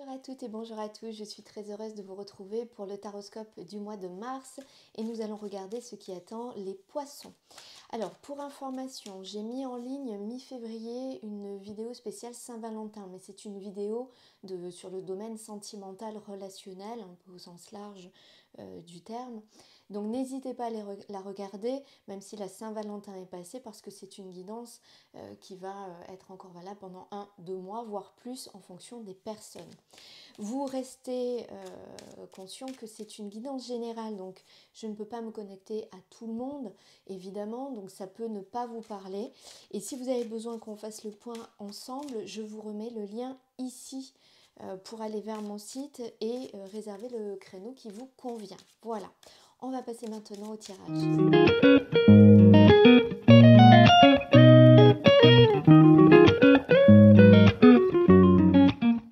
Bonjour à toutes et bonjour à tous, je suis très heureuse de vous retrouver pour le taroscope du mois de mars et nous allons regarder ce qui attend les poissons. Alors pour information, j'ai mis en ligne mi-février une vidéo spéciale Saint-Valentin, mais c'est une vidéo sur le domaine sentimental relationnel, un peu au sens large du terme. Donc n'hésitez pas à la regarder, même si la Saint-Valentin est passée, parce que c'est une guidance qui va être encore valable pendant 1-2 mois, voire plus en fonction des personnes. Vous restez conscient que c'est une guidance générale, donc je ne peux pas me connecter à tout le monde, évidemment, donc ça peut ne pas vous parler. Et si vous avez besoin qu'on fasse le point ensemble, je vous remets le lien ici pour aller vers mon site et réserver le créneau qui vous convient. Voilà, on va passer maintenant au tirage.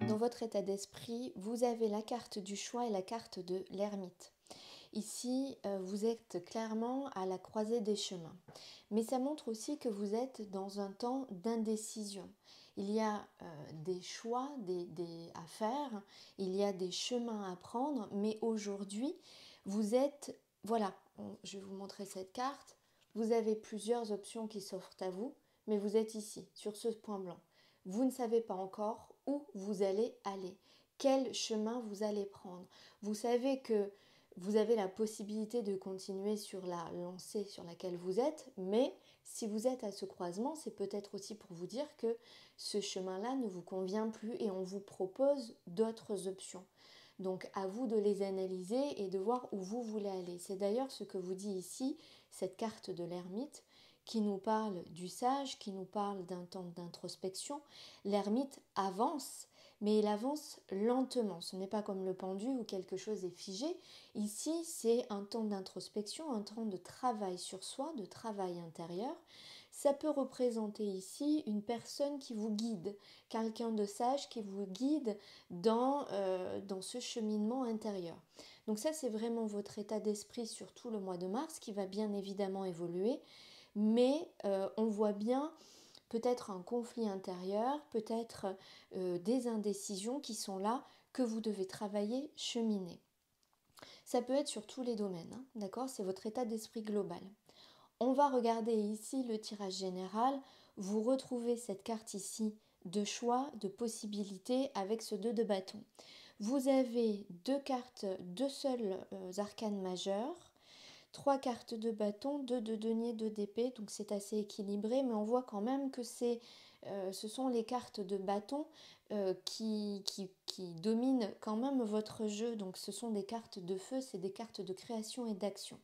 Dans votre état d'esprit, vous avez la carte du choix et la carte de l'ermite. Ici, vous êtes clairement à la croisée des chemins. Mais ça montre aussi que vous êtes dans un temps d'indécision. Il y a des choix à faire, il y a des chemins à prendre, mais aujourd'hui, vous êtes, voilà, je vais vous montrer cette carte, vous avez plusieurs options qui s'offrent à vous, mais vous êtes ici, sur ce point blanc. Vous ne savez pas encore où vous allez aller, quel chemin vous allez prendre. Vous savez que vous avez la possibilité de continuer sur la lancée sur laquelle vous êtes, mais si vous êtes à ce croisement, c'est peut-être aussi pour vous dire que ce chemin-là ne vous convient plus et on vous propose d'autres options. Donc à vous de les analyser et de voir où vous voulez aller. C'est d'ailleurs ce que vous dit ici, cette carte de l'ermite, qui nous parle du sage, qui nous parle d'un temps d'introspection. L'ermite avance, mais il avance lentement. Ce n'est pas comme le pendu où quelque chose est figé. Ici, c'est un temps d'introspection, un temps de travail sur soi, de travail intérieur. Ça peut représenter ici une personne qui vous guide, quelqu'un de sage qui vous guide dans ce cheminement intérieur. Donc ça, c'est vraiment votre état d'esprit sur tout le mois de mars qui va bien évidemment évoluer, mais on voit bien peut-être un conflit intérieur, peut-être des indécisions qui sont là, que vous devez travailler, cheminer. Ça peut être sur tous les domaines, hein, d'accord? C'est votre état d'esprit global. On va regarder ici le tirage général. Vous retrouvez cette carte ici de choix, de possibilités avec ce 2 de bâton. Vous avez deux cartes, deux seuls arcanes majeurs, 3 cartes de bâton, 2 de denier, 2 d'épée, donc c'est assez équilibré, mais on voit quand même que ce sont les cartes de bâton qui dominent quand même votre jeu, donc ce sont des cartes de feu, c'est des cartes de création et d'action.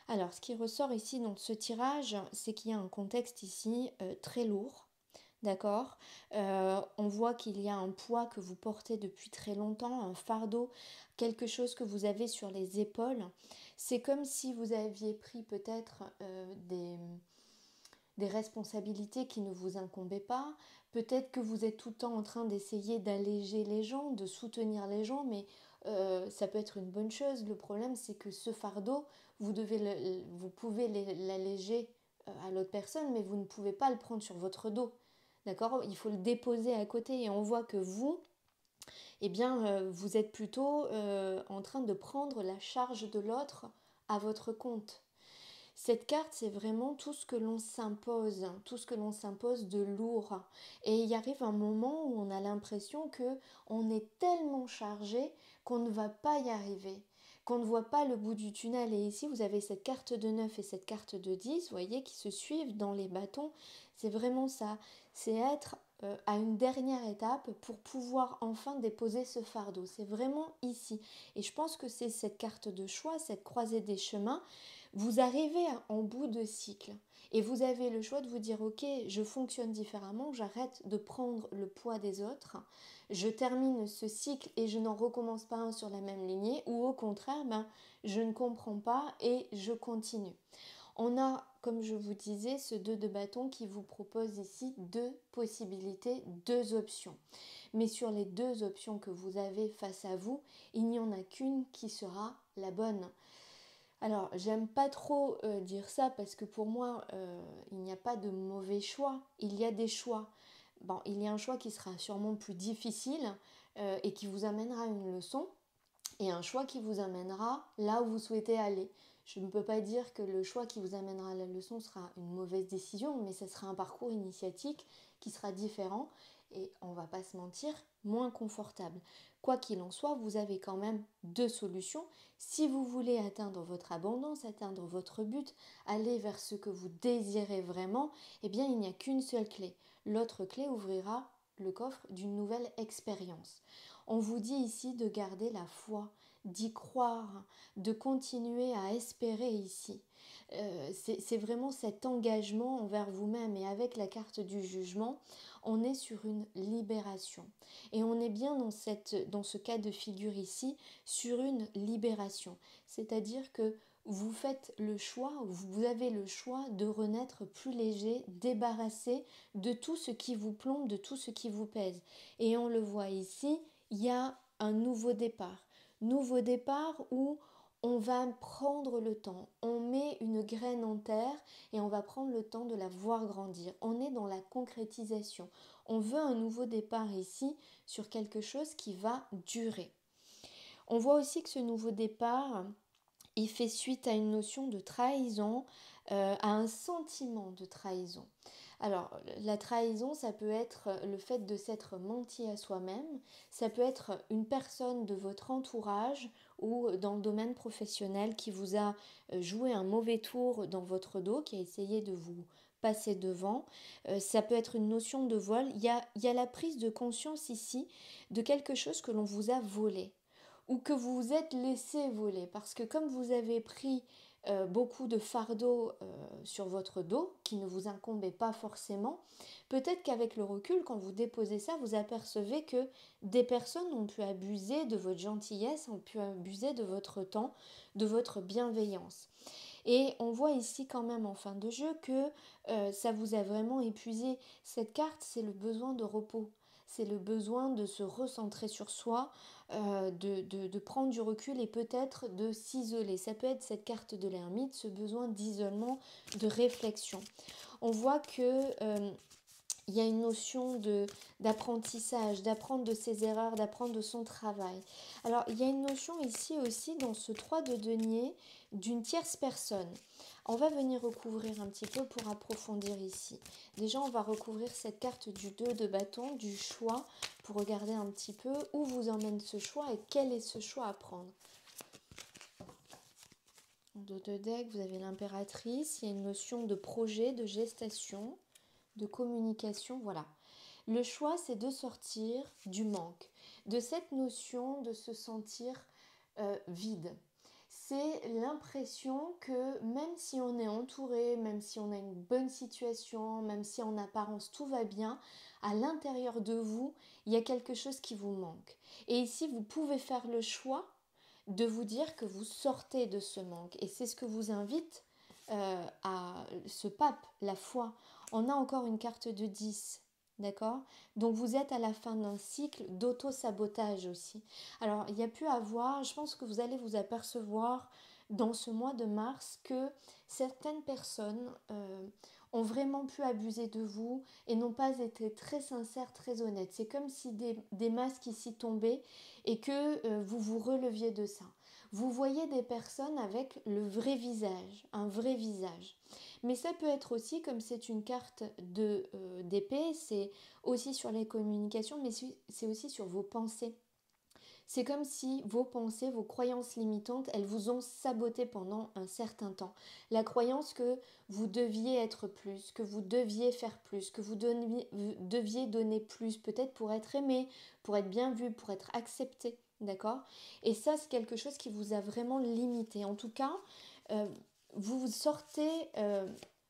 Alors, ce qui ressort ici dans ce tirage, c'est qu'il y a un contexte ici très lourd, d'accord. On voit qu'il y a un poids que vous portez depuis très longtemps, un fardeau, quelque chose que vous avez sur les épaules. C'est comme si vous aviez pris peut-être des responsabilités qui ne vous incombaient pas. Peut-être que vous êtes tout le temps en train d'essayer d'alléger les gens, de soutenir les gens, mais ça peut être une bonne chose. Le problème, c'est que ce fardeau, vous pouvez l'alléger à l'autre personne, mais vous ne pouvez pas le prendre sur votre dos. D'accord? Il faut le déposer à côté et on voit que vous, eh bien, vous êtes plutôt en train de prendre la charge de l'autre à votre compte. Cette carte, c'est vraiment tout ce que l'on s'impose, tout ce que l'on s'impose de lourd. Et il arrive un moment où on a l'impression que on est tellement chargé qu'on ne va pas y arriver, qu'on ne voit pas le bout du tunnel. Et ici, vous avez cette carte de 9 et cette carte de 10, vous voyez, qui se suivent dans les bâtons. C'est vraiment ça, c'est être à une dernière étape pour pouvoir enfin déposer ce fardeau. C'est vraiment ici. Et je pense que c'est cette carte de choix, cette croisée des chemins. Vous arrivez en bout de cycle et vous avez le choix de vous dire ok, je fonctionne différemment, j'arrête de prendre le poids des autres, je termine ce cycle et je n'en recommence pas un sur la même lignée, ou au contraire, je ne comprends pas et je continue. On a, comme je vous disais, ce 2 de bâton qui vous propose ici deux possibilités, deux options. Mais sur les deux options que vous avez face à vous, il n'y en a qu'une qui sera la bonne. Alors, j'aime pas trop dire ça parce que pour moi, il n'y a pas de mauvais choix, il y a des choix. bon, il y a un choix qui sera sûrement plus difficile et qui vous amènera une leçon, et un choix qui vous amènera là où vous souhaitez aller. Je ne peux pas dire que le choix qui vous amènera à la leçon sera une mauvaise décision, mais ce sera un parcours initiatique qui sera différent et, on ne va pas se mentir, moins confortable. Quoi qu'il en soit, vous avez quand même deux solutions. Si vous voulez atteindre votre abondance, atteindre votre but, aller vers ce que vous désirez vraiment, eh bien il n'y a qu'une seule clé. L'autre clé ouvrira le coffre d'une nouvelle expérience. On vous dit ici de garder la foi, d'y croire, de continuer à espérer ici. C'est vraiment cet engagement envers vous-même, et avec la carte du jugement, on est sur une libération. Et on est bien dans ce cas de figure ici, sur une libération. C'est-à-dire que vous faites le choix, vous avez le choix de renaître plus léger, débarrassé de tout ce qui vous plombe, de tout ce qui vous pèse. Et on le voit ici, il y a un nouveau départ. Nouveau départ où on va prendre le temps, on met une graine en terre et on va prendre le temps de la voir grandir. On est dans la concrétisation. On veut un nouveau départ ici sur quelque chose qui va durer. On voit aussi que ce nouveau départ, il fait suite à une notion de trahison, à un sentiment de trahison. Alors, la trahison, ça peut être le fait de s'être menti à soi-même, ça peut être une personne de votre entourage ou dans le domaine professionnel qui vous a joué un mauvais tour dans votre dos, qui a essayé de vous passer devant. Ça peut être une notion de vol. Il y a la prise de conscience ici de quelque chose que l'on vous a volé ou que vous vous êtes laissé voler, parce que comme vous avez pris beaucoup de fardeaux sur votre dos qui ne vous incombaient pas forcément, peut-être qu'avec le recul, quand vous déposez ça, vous apercevez que des personnes ont pu abuser de votre gentillesse, ont pu abuser de votre temps, de votre bienveillance. Et on voit ici quand même en fin de jeu que ça vous a vraiment épuisé. Cette carte, c'est le besoin de repos. C'est le besoin de se recentrer sur soi, de prendre du recul et peut-être de s'isoler. Ça peut être cette carte de l'ermite, ce besoin d'isolement, de réflexion. On voit que il y a une notion d'apprentissage, d'apprendre de ses erreurs, d'apprendre de son travail. Alors, il y a une notion ici aussi dans ce 3 de denier d'une tierce personne. On va venir recouvrir un petit peu pour approfondir ici. Déjà, on va recouvrir cette carte du 2 de bâton, du choix, pour regarder un petit peu où vous emmène ce choix et quel est ce choix à prendre. En dos de deck, vous avez l'impératrice, il y a une notion de projet, de gestation, de communication, voilà. Le choix, c'est de sortir du manque, de cette notion de se sentir vide. C'est l'impression que même si on est entouré, même si on a une bonne situation, même si en apparence tout va bien, à l'intérieur de vous, il y a quelque chose qui vous manque. Et ici, vous pouvez faire le choix de vous dire que vous sortez de ce manque. Et c'est ce que vous invite à ce pape, la foi. On a encore une carte de 10. D'accord? Donc vous êtes à la fin d'un cycle d'auto-sabotage aussi. Alors il y a pu avoir, je pense que vous allez vous apercevoir dans ce mois de mars que certaines personnes ont vraiment pu abuser de vous et n'ont pas été très sincères, très honnêtes. C'est comme si des masques ici tombaient et que vous vous releviez de ça. Vous voyez des personnes avec le vrai visage, un vrai visage. Mais ça peut être aussi, comme c'est une carte d'épée, c'est aussi sur les communications, mais c'est aussi sur vos pensées. C'est comme si vos pensées, vos croyances limitantes, elles vous ont saboté pendant un certain temps. La croyance que vous deviez être plus, que vous deviez faire plus, que vous deviez donner plus, peut-être pour être aimé, pour être bien vu, pour être accepté. D'accord? Et ça, c'est quelque chose qui vous a vraiment limité. En tout cas, vous sortez,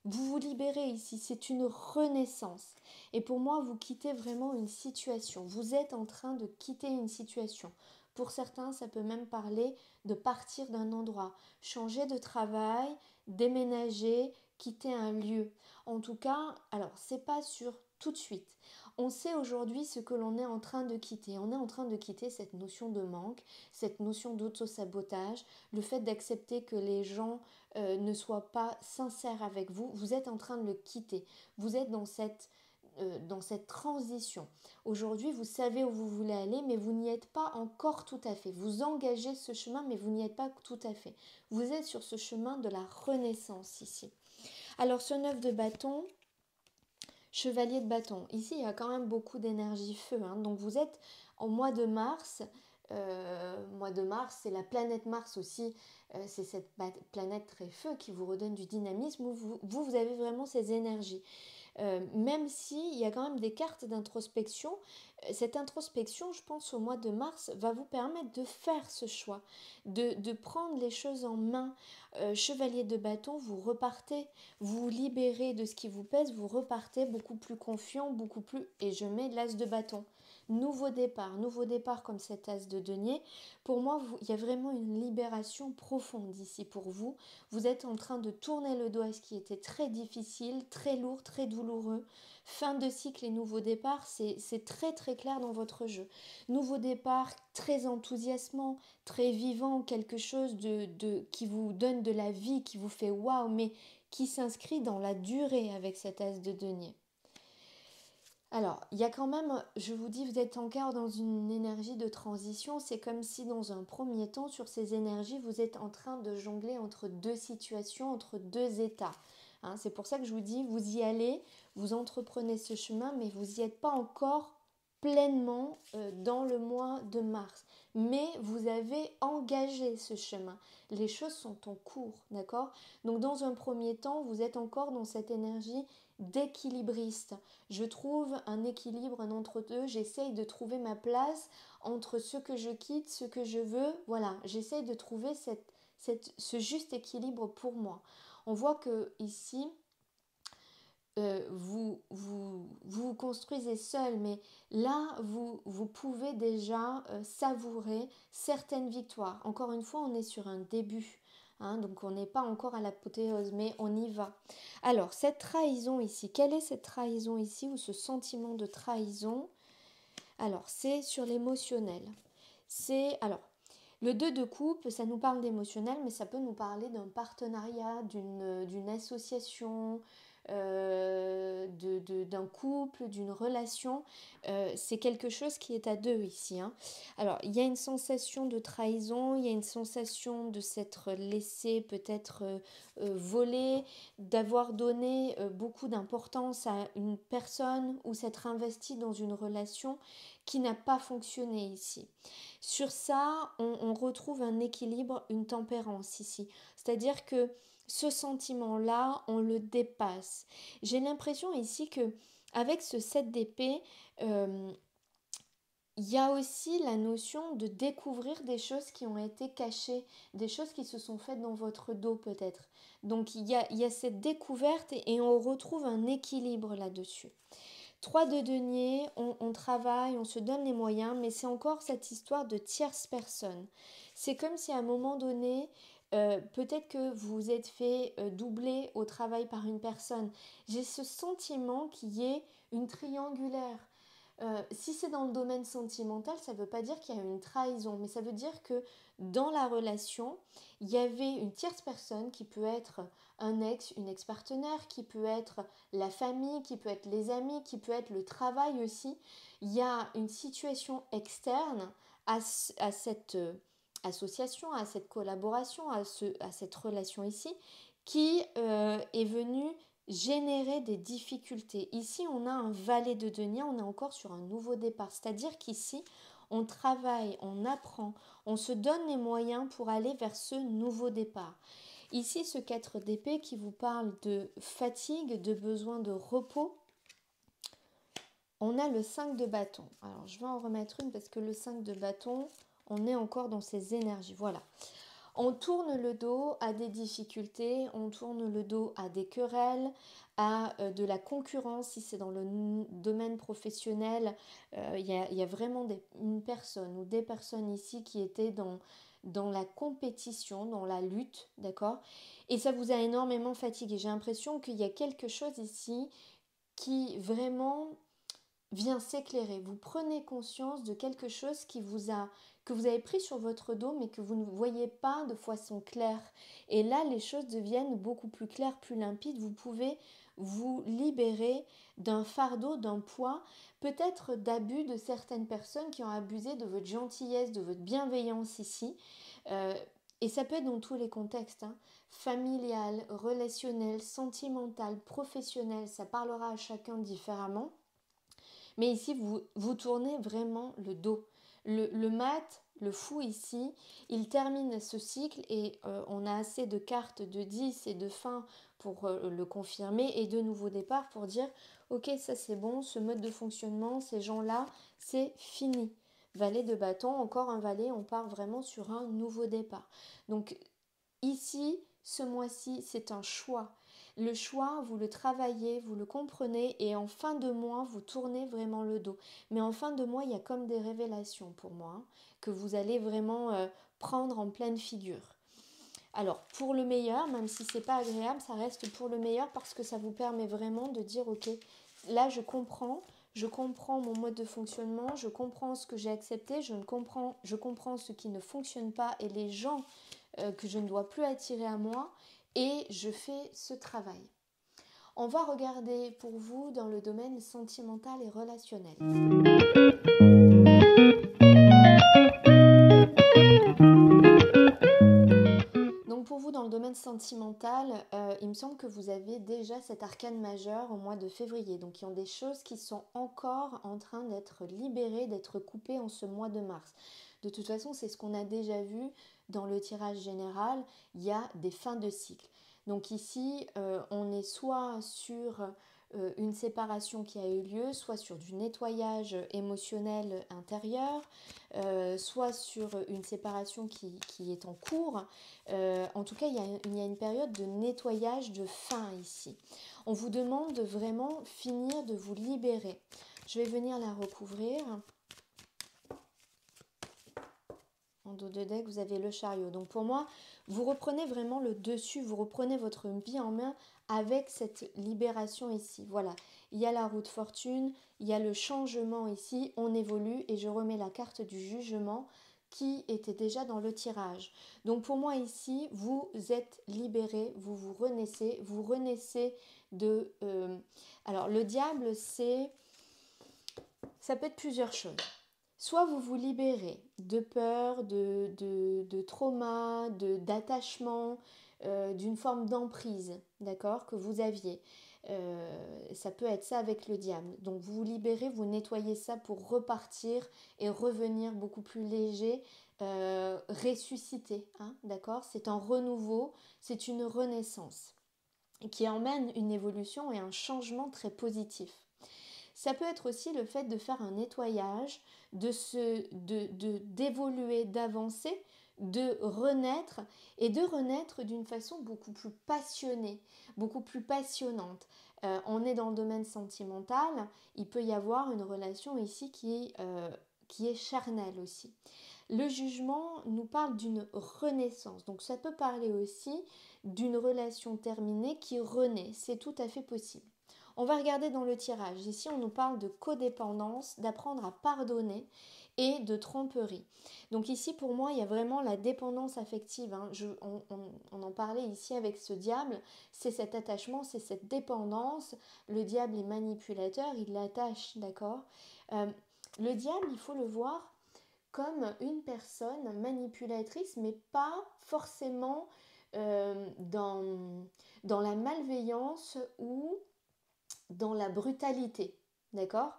vous vous libérez ici. C'est une renaissance. Et pour moi, vous quittez vraiment une situation. Vous êtes en train de quitter une situation. Pour certains, ça peut même parler de partir d'un endroit, changer de travail, déménager, quitter un lieu. En tout cas, alors c'est pas sur tout de suite. On sait aujourd'hui ce que l'on est en train de quitter. On est en train de quitter cette notion de manque, cette notion d'auto-sabotage, le fait d'accepter que les gens ne soient pas sincères avec vous. Vous êtes en train de le quitter. Vous êtes dans cette dans cette transition. Aujourd'hui, vous savez où vous voulez aller, mais vous n'y êtes pas encore tout à fait. Vous engagez ce chemin, mais vous n'y êtes pas tout à fait. Vous êtes sur ce chemin de la renaissance ici. Alors, ce 9 de bâton, chevalier de bâton. Ici, il y a quand même beaucoup d'énergie feu. Hein. Donc, vous êtes en mois de mars. Mois de mars, c'est la planète Mars aussi. C'est cette planète très feu qui vous redonne du dynamisme. Où vous avez vraiment ces énergies. Même s'il y a quand même des cartes d'introspection, cette introspection, je pense, au mois de mars, va vous permettre de faire ce choix, de prendre les choses en main. Chevalier de bâton, vous repartez, vous vous libérez de ce qui vous pèse, vous repartez beaucoup plus confiant, beaucoup plus, et je mets l'as de bâton. Nouveau départ comme cet as de denier. Pour moi, il y a vraiment une libération profonde ici pour vous. Vous êtes en train de tourner le dos à ce qui était très difficile, très lourd, très douloureux. Fin de cycle et nouveau départ, c'est très très clair dans votre jeu. Nouveau départ, très enthousiasmant, très vivant, quelque chose qui vous donne de la vie, qui vous fait waouh, mais qui s'inscrit dans la durée avec cet as de denier. Alors, il y a quand même, je vous dis, vous êtes encore dans une énergie de transition. C'est comme si dans un premier temps, sur ces énergies, vous êtes en train de jongler entre deux situations, entre deux états. Hein, c'est pour ça que je vous dis, vous y allez, vous entreprenez ce chemin, mais vous n'y êtes pas encore pleinement dans le mois de mars. Mais vous avez engagé ce chemin. Les choses sont en cours, d'accord? Donc dans un premier temps, vous êtes encore dans cette énergie d'équilibriste. Je trouve un équilibre, un entre-deux. J'essaye de trouver ma place entre ce que je quitte, ce que je veux. Voilà, j'essaye de trouver ce juste équilibre pour moi. On voit que ici, vous construisez seul, mais là, vous pouvez déjà savourer certaines victoires. Encore une fois, on est sur un début, hein, donc on n'est pas encore à l'apothéose, mais on y va. Alors, cette trahison ici, quelle est cette trahison ici, ou ce sentiment de trahison? Alors, c'est sur l'émotionnel. Alors, le 2 de coupe, ça nous parle d'émotionnel, mais ça peut nous parler d'un partenariat, d'une association, d'un couple, d'une relation. C'est quelque chose qui est à deux ici. Hein. Alors, il y a une sensation de trahison, il y a une sensation de s'être laissé peut-être voler, d'avoir donné beaucoup d'importance à une personne ou s'être investi dans une relation qui n'a pas fonctionné ici. Sur ça, on retrouve un équilibre, une tempérance ici. C'est-à-dire que ce sentiment-là, on le dépasse. J'ai l'impression ici que avec ce 7 d'épée, il y a aussi la notion de découvrir des choses qui ont été cachées, des choses qui se sont faites dans votre dos peut-être. Donc il y a cette découverte et on retrouve un équilibre là-dessus. 3 de denier, on travaille, on se donne les moyens, mais c'est encore cette histoire de tierce personne. C'est comme si à un moment donné, peut-être que vous vous êtes fait doubler au travail par une personne. J'ai ce sentiment qu'il y ait une triangulaire. Si c'est dans le domaine sentimental, ça ne veut pas dire qu'il y a une trahison, mais ça veut dire que dans la relation, il y avait une tierce personne qui peut être un ex, une ex-partenaire, qui peut être la famille, qui peut être les amis, qui peut être le travail aussi. Il y a une situation externe à cette association, à cette collaboration, à cette relation ici, qui est venue générer des difficultés. Ici, on a un valet de denier, on est encore sur un nouveau départ. C'est-à-dire qu'ici, on travaille, on apprend, on se donne les moyens pour aller vers ce nouveau départ. Ici, ce 4 d'épée qui vous parle de fatigue, de besoin de repos. On a le 5 de bâton. Alors, je vais en remettre une parce que le 5 de bâton, on est encore dans ces énergies. Voilà. On tourne le dos à des difficultés, on tourne le dos à des querelles, à de la concurrence. Si c'est dans le domaine professionnel, il y a vraiment une personne ou des personnes ici qui étaient dans la compétition, dans la lutte, d'accord? Et ça vous a énormément fatigué. J'ai l'impression qu'il y a quelque chose ici qui vraiment vient s'éclairer. Vous prenez conscience de quelque chose que vous avez pris sur votre dos mais que vous ne voyez pas de façon claire. Et là, les choses deviennent beaucoup plus claires, plus limpides. Vous pouvez vous libérer d'un fardeau, d'un poids, peut-être d'abus de certaines personnes qui ont abusé de votre gentillesse, de votre bienveillance ici. Et ça peut être dans tous les contextes, hein. Familial, relationnel, sentimental, professionnel, ça parlera à chacun différemment. Mais ici, vous tournez vraiment le dos. Le mat, le fou ici, il termine ce cycle et on a assez de cartes de 10 et de fin pour le confirmer et de nouveaux départs pour dire ok, ça c'est bon, ce mode de fonctionnement, ces gens-là, c'est fini. Valet de bâton, encore un valet, on part vraiment sur un nouveau départ. Donc ici, ce mois-ci, c'est un choix. Le choix, vous le travaillez, vous le comprenez et en fin de mois, vous tournez vraiment le dos. Mais en fin de mois, il y a comme des révélations pour moi, hein, que vous allez vraiment prendre en pleine figure. Alors, pour le meilleur, même si c'est pas agréable, ça reste pour le meilleur parce que ça vous permet vraiment de dire, ok, là je comprends mon mode de fonctionnement, je comprends ce que j'ai accepté, je comprends ce qui ne fonctionne pas et les gens que je ne dois plus attirer à moi et je fais ce travail. On va regarder pour vous dans le domaine sentimental et relationnel. Donc pour vous dans le domaine sentimental, il me semble que vous avez déjà cet arcane majeur au mois de février. Donc il y a des choses qui sont encore en train d'être libérées, d'être coupées en ce mois de mars. De toute façon, c'est ce qu'on a déjà vu dans le tirage général, il y a des fins de cycle. Donc ici, on est soit sur une séparation qui a eu lieu, soit sur du nettoyage émotionnel intérieur, soit sur une séparation qui est en cours. En tout cas, il y a une période de nettoyage de fin ici. On vous demande de vraiment finir de vous libérer. Je vais venir la recouvrir. En dos de deck, vous avez le chariot. Donc pour moi, vous reprenez vraiment le dessus, vous reprenez votre vie en main avec cette libération ici. Voilà, il y a la roue de fortune, il y a le changement ici, on évolue et je remets la carte du jugement qui était déjà dans le tirage. Donc pour moi ici, vous êtes libéré, vous renaissez de... Alors le diable, ça peut être plusieurs choses. Soit vous vous libérez de peur, de trauma, d'attachement, d'une forme d'emprise, d'accord, que vous aviez. Ça peut être ça avec le diable. Donc vous vous libérez, vous nettoyez ça pour repartir et revenir beaucoup plus léger, ressuscité, hein, d'accord. C'est un renouveau, c'est une renaissance qui emmène une évolution et un changement très positif. Ça peut être aussi le fait de faire un nettoyage, d'évoluer, d'avancer, de renaître et de renaître d'une façon beaucoup plus passionnée, beaucoup plus passionnante. On est dans le domaine sentimental, il peut y avoir une relation ici qui est charnelle aussi. Le jugement nous parle d'une renaissance, donc ça peut parler aussi d'une relation terminée qui renaît, c'est tout à fait possible. On va regarder dans le tirage. Ici, on nous parle de codépendance, d'apprendre à pardonner et de tromperie. Donc ici, pour moi, il y a vraiment la dépendance affective, hein. On en parlait ici avec ce diable. C'est cet attachement, c'est cette dépendance. Le diable est manipulateur, il l'attache, d'accord. Le diable, il faut le voir comme une personne manipulatrice, mais pas forcément dans la malveillance ou dans la brutalité, d'accord?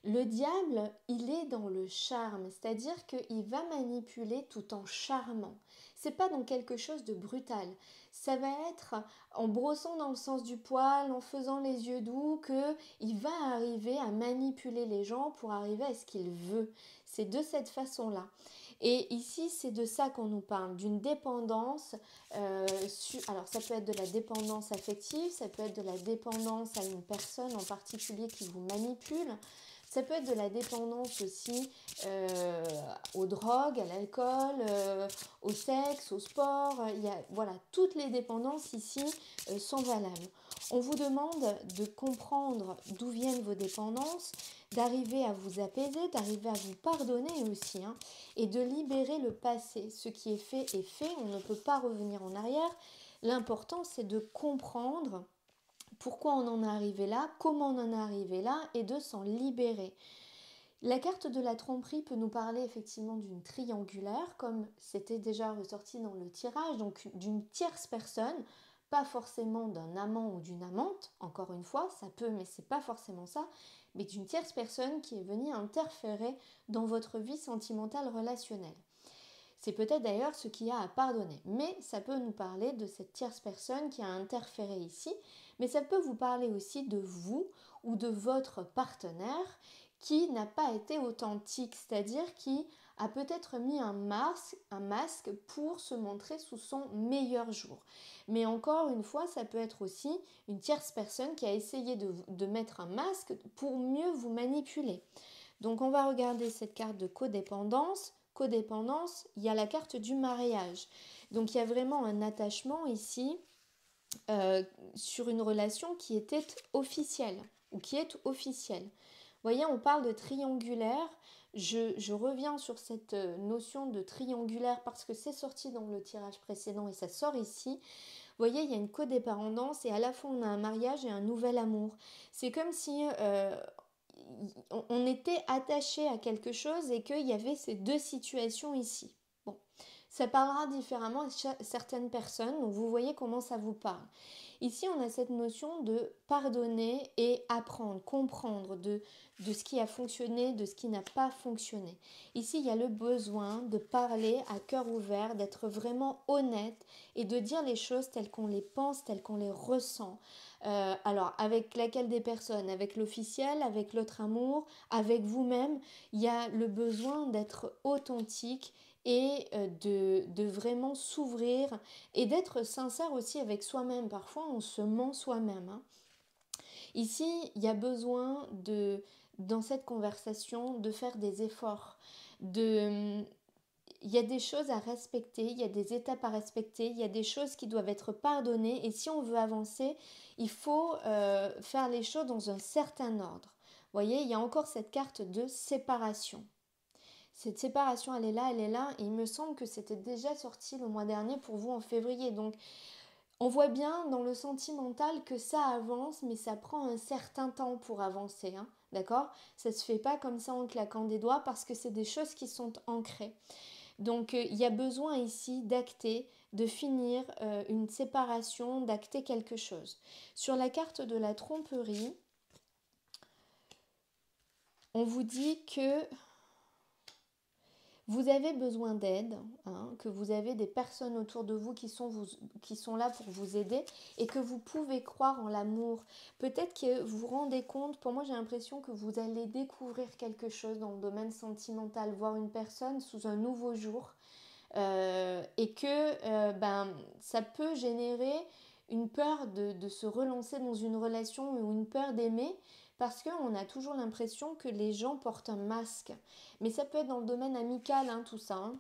Le diable, il est dans le charme, c'est-à-dire qu'il va manipuler tout en charmant. C'est pas dans quelque chose de brutal. Ça va être en brossant dans le sens du poil, en faisant les yeux doux, qu'il va arriver à manipuler les gens pour arriver à ce qu'il veut. C'est de cette façon-là. Et ici, c'est de ça qu'on nous parle, d'une dépendance. Alors, ça peut être de la dépendance affective, ça peut être de la dépendance à une personne en particulier qui vous manipule. Ça peut être de la dépendance aussi aux drogues, à l'alcool, au sexe, au sport. Voilà, toutes les dépendances ici sont valables. On vous demande de comprendre d'où viennent vos dépendances, d'arriver à vous apaiser, d'arriver à vous pardonner aussi, hein, et de libérer le passé. Ce qui est fait, on ne peut pas revenir en arrière. L'important, c'est de comprendre pourquoi on en est arrivé là, comment on en est arrivé là, et de s'en libérer. La carte de la tromperie peut nous parler effectivement d'une triangulaire, comme c'était déjà ressorti dans le tirage, donc d'une tierce personne, pas forcément d'un amant ou d'une amante, encore une fois, ça peut, mais c'est pas forcément ça, mais d'une tierce personne qui est venue interférer dans votre vie sentimentale relationnelle. C'est peut-être d'ailleurs ce qu'il y a à pardonner, mais ça peut nous parler de cette tierce personne qui a interféré ici, mais ça peut vous parler aussi de vous ou de votre partenaire qui n'a pas été authentique, c'est-à-dire qui a peut-être mis un masque pour se montrer sous son meilleur jour. Mais encore une fois, ça peut être aussi une tierce personne qui a essayé de mettre un masque pour mieux vous manipuler. Donc on va regarder cette carte de codépendance. Codépendance, il y a la carte du mariage. Donc il y a vraiment un attachement ici sur une relation qui était officielle ou qui est officielle. Vous voyez, on parle de triangulaire. Je reviens sur cette notion de triangulaire parce que c'est sorti dans le tirage précédent et ça sort ici. Vous voyez, il y a une codépendance et à la fois on a un mariage et un nouvel amour. C'est comme si on était attaché à quelque chose et qu'il y avait ces deux situations ici. Bon, ça parlera différemment à certaines personnes, donc vous voyez comment ça vous parle. Ici, on a cette notion de pardonner et apprendre, comprendre de ce qui a fonctionné, de ce qui n'a pas fonctionné. Ici, il y a le besoin de parler à cœur ouvert, d'être vraiment honnête et de dire les choses telles qu'on les pense, telles qu'on les ressent. Alors, avec laquelle des personnes, avec l'officiel, avec l'autre amour, avec vous-même, il y a le besoin d'être authentique et de vraiment s'ouvrir et d'être sincère aussi avec soi-même. Parfois, on se ment soi-même. Hein. Ici, il y a besoin dans cette conversation, de faire des efforts. Il y a des choses à respecter, il y a des étapes à respecter, il y a des choses qui doivent être pardonnées. Et si on veut avancer, il faut faire les choses dans un certain ordre. Vous voyez, il y a encore cette carte de séparation. Cette séparation, elle est là, et il me semble que c'était déjà sorti le mois dernier pour vous en février. Donc, on voit bien dans le sentimental que ça avance, mais ça prend un certain temps pour avancer, hein, d'accord ? Ça se fait pas comme ça en claquant des doigts parce que c'est des choses qui sont ancrées. Donc, il y a besoin ici d'acter, de finir une séparation, d'acter quelque chose. Sur la carte de la tromperie, on vous dit que vous avez besoin d'aide, hein, que vous avez des personnes autour de vous qui sont là pour vous aider et que vous pouvez croire en l'amour. Peut-être que vous vous rendez compte, pour moi j'ai l'impression que vous allez découvrir quelque chose dans le domaine sentimental, voir une personne sous un nouveau jour et que ça peut générer une peur de se relancer dans une relation ou une peur d'aimer. Parce qu'on a toujours l'impression que les gens portent un masque. Mais ça peut être dans le domaine amical, hein, tout ça. Hein.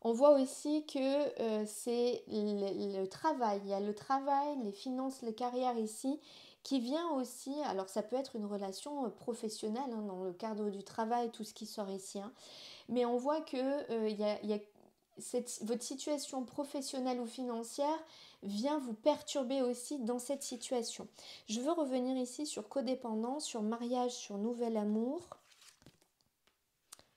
On voit aussi que c'est le travail. Il y a le travail, les finances, les carrières ici, qui vient aussi, alors ça peut être une relation professionnelle, hein, dans le cadre du travail, tout ce qui sort ici. Hein. Mais on voit que y a votre situation professionnelle ou financière vient vous perturber aussi dans cette situation. Je veux revenir ici sur codépendance, sur mariage, sur nouvel amour.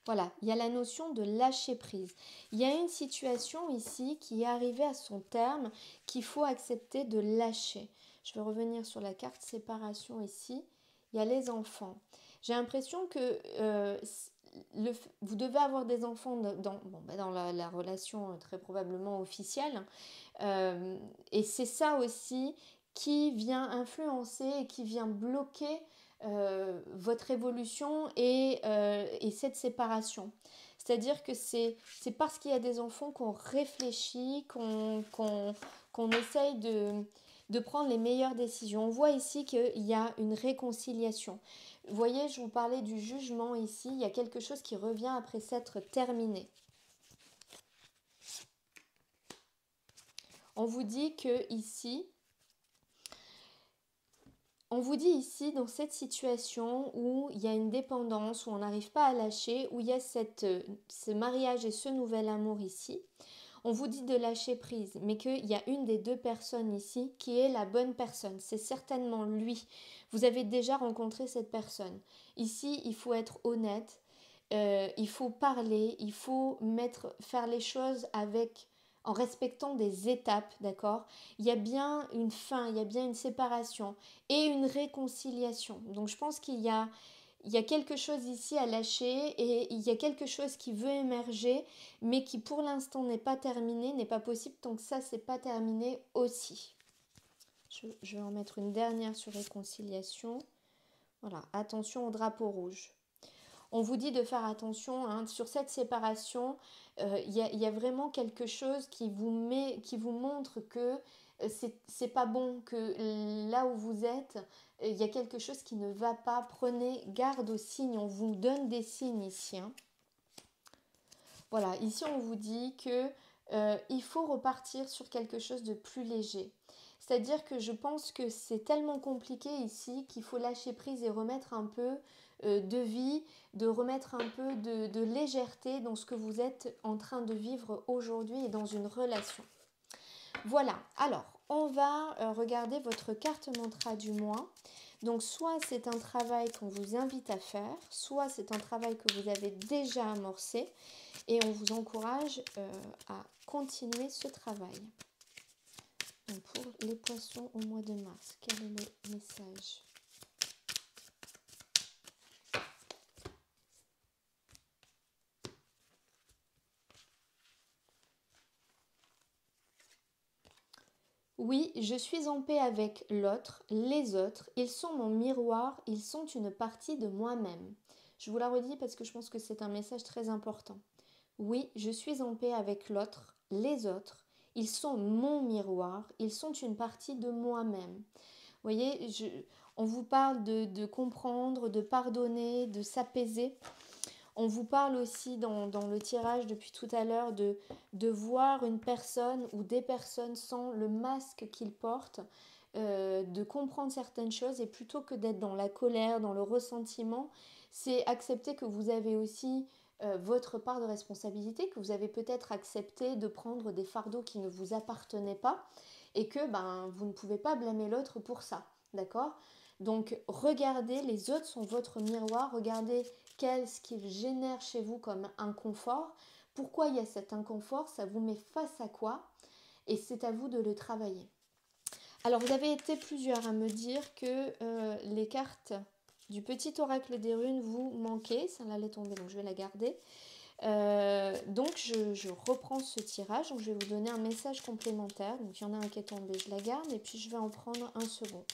Voilà, il y a la notion de lâcher prise. Il y a une situation ici qui est arrivée à son terme qu'il faut accepter de lâcher. Je vais revenir sur la carte séparation ici. Il y a les enfants. J'ai l'impression que vous devez avoir des enfants dans la relation très probablement officielle. Et c'est ça aussi qui vient influencer et qui vient bloquer votre évolution et cette séparation. C'est-à-dire que c'est parce qu'il y a des enfants qu'on réfléchit, qu'on essaye de prendre les meilleures décisions. On voit ici qu'il y a une réconciliation. Vous voyez, je vous parlais du jugement ici. Il y a quelque chose qui revient après s'être terminé. On vous dit que ici, dans cette situation où il y a une dépendance, où on n'arrive pas à lâcher, où il y a ce mariage et ce nouvel amour ici, On vous dit de lâcher prise, mais qu'il y a une des deux personnes ici qui est la bonne personne. C'est certainement lui. Vous avez déjà rencontré cette personne. Ici, il faut être honnête, il faut parler, il faut faire les choses en respectant des étapes, d'accord? Il y a bien une fin, il y a bien une séparation et une réconciliation. Donc je pense il y a quelque chose ici à lâcher et il y a quelque chose qui veut émerger, mais qui pour l'instant n'est pas terminé, n'est pas possible tant que ça c'est pas terminé aussi. Je vais en mettre une dernière sur réconciliation. Voilà, attention au drapeau rouge. On vous dit de faire attention hein, sur cette séparation. Il y a vraiment quelque chose qui vous montre que c'est pas bon, que là où vous êtes, il y a quelque chose qui ne va pas. Prenez garde aux signes. On vous donne des signes ici. Hein. Voilà, ici on vous dit que il faut repartir sur quelque chose de plus léger. C'est-à-dire que je pense que c'est tellement compliqué ici qu'il faut lâcher prise et remettre un peu de vie, de remettre un peu de légèreté dans ce que vous êtes en train de vivre aujourd'hui et dans une relation. Voilà, alors on va regarder votre carte mantra du mois. Donc soit c'est un travail qu'on vous invite à faire, soit c'est un travail que vous avez déjà amorcé et on vous encourage à continuer ce travail. Donc pour les poissons au mois de mars, quel est le message ? Oui, je suis en paix avec l'autre, les autres, ils sont mon miroir, ils sont une partie de moi-même. Je vous la redis parce que je pense que c'est un message très important. Oui, je suis en paix avec l'autre, les autres, ils sont mon miroir, ils sont une partie de moi-même. Vous voyez, on vous parle de comprendre, de pardonner, de s'apaiser. On vous parle aussi dans le tirage depuis tout à l'heure de voir une personne ou des personnes sans le masque qu'ils portent, de comprendre certaines choses et plutôt que d'être dans la colère, dans le ressentiment, c'est accepter que vous avez aussi votre part de responsabilité, que vous avez peut-être accepté de prendre des fardeaux qui ne vous appartenaient pas et que vous ne pouvez pas blâmer l'autre pour ça, d'accord ? Donc regardez, les autres sont votre miroir, regardez qu'est-ce qu'ils génèrent chez vous comme inconfort, pourquoi il y a cet inconfort, ça vous met face à quoi et c'est à vous de le travailler. Alors vous avez été plusieurs à me dire que les cartes du petit oracle des runes vous manquaient, ça allait tomber donc je vais la garder. Donc je reprends ce tirage, donc je vais vous donner un message complémentaire, donc il y en a un qui est tombé, je la garde et puis je vais en prendre un second.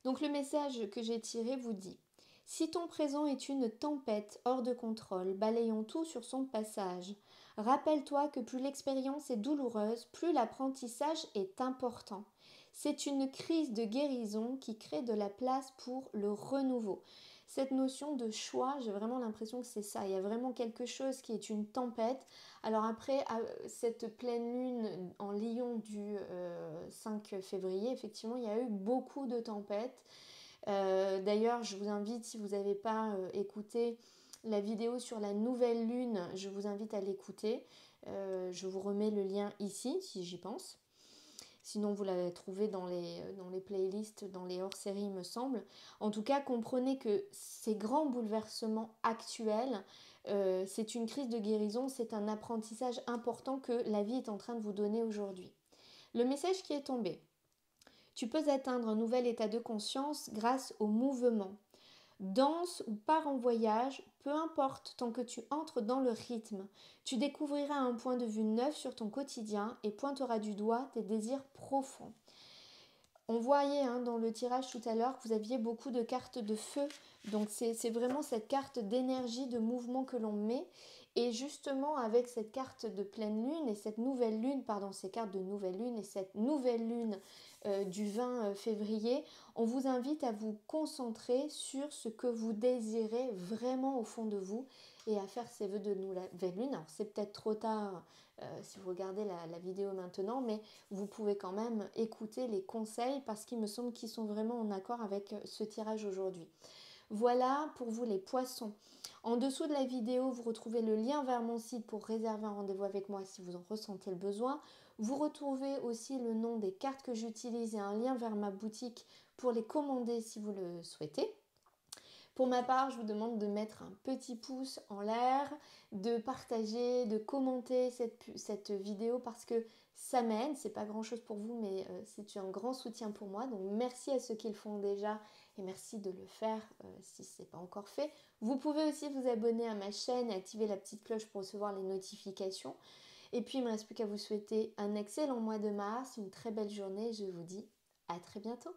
Donc le message que j'ai tiré vous dit: si ton présent est une tempête hors de contrôle, balayons tout sur son passage. Rappelle-toi que plus l'expérience est douloureuse, plus l'apprentissage est important. C'est une crise de guérison qui crée de la place pour le renouveau. Cette notion de choix, j'ai vraiment l'impression que c'est ça. Il y a vraiment quelque chose qui est une tempête. Alors après, cette pleine lune en Lion du 5 février, effectivement, il y a eu beaucoup de tempêtes. D'ailleurs, je vous invite, si vous n'avez pas écouté la vidéo sur la nouvelle lune, je vous invite à l'écouter. Je vous remets le lien ici, si j'y pense. Sinon, vous l'avez trouvé dans les playlists, dans les hors-séries, il me semble. En tout cas, comprenez que ces grands bouleversements actuels, c'est une crise de guérison, c'est un apprentissage important que la vie est en train de vous donner aujourd'hui. Le message qui est tombé: tu peux atteindre un nouvel état de conscience grâce au mouvement. Danse ou pars en voyage, peu importe tant que tu entres dans le rythme. Tu découvriras un point de vue neuf sur ton quotidien et pointeras du doigt tes désirs profonds. On voyait dans le tirage tout à l'heure que vous aviez beaucoup de cartes de feu. Donc c'est vraiment cette carte d'énergie, de mouvement que l'on met. Et justement avec cette carte de pleine lune et cette nouvelle lune, ces cartes de nouvelle lune et cette nouvelle lune du 20 février, on vous invite à vous concentrer sur ce que vous désirez vraiment au fond de vous et à faire ces vœux de nouvelle lune. Alors c'est peut-être trop tard si vous regardez la vidéo maintenant, mais vous pouvez quand même écouter les conseils parce qu'il me semble qu'ils sont vraiment en accord avec ce tirage aujourd'hui. Voilà pour vous les poissons. En dessous de la vidéo, vous retrouvez le lien vers mon site pour réserver un rendez-vous avec moi si vous en ressentez le besoin. Vous retrouvez aussi le nom des cartes que j'utilise et un lien vers ma boutique pour les commander si vous le souhaitez. Pour ma part, je vous demande de mettre un petit pouce en l'air, de partager, de commenter cette vidéo parce que ça m'aide. C'est pas grand chose pour vous, mais c'est un grand soutien pour moi. Donc merci à ceux qui le font déjà et merci de le faire si ce n'est pas encore fait. Vous pouvez aussi vous abonner à ma chaîne et activer la petite cloche pour recevoir les notifications. Et puis il ne me reste plus qu'à vous souhaiter un excellent mois de mars, une très belle journée. Je vous dis à très bientôt.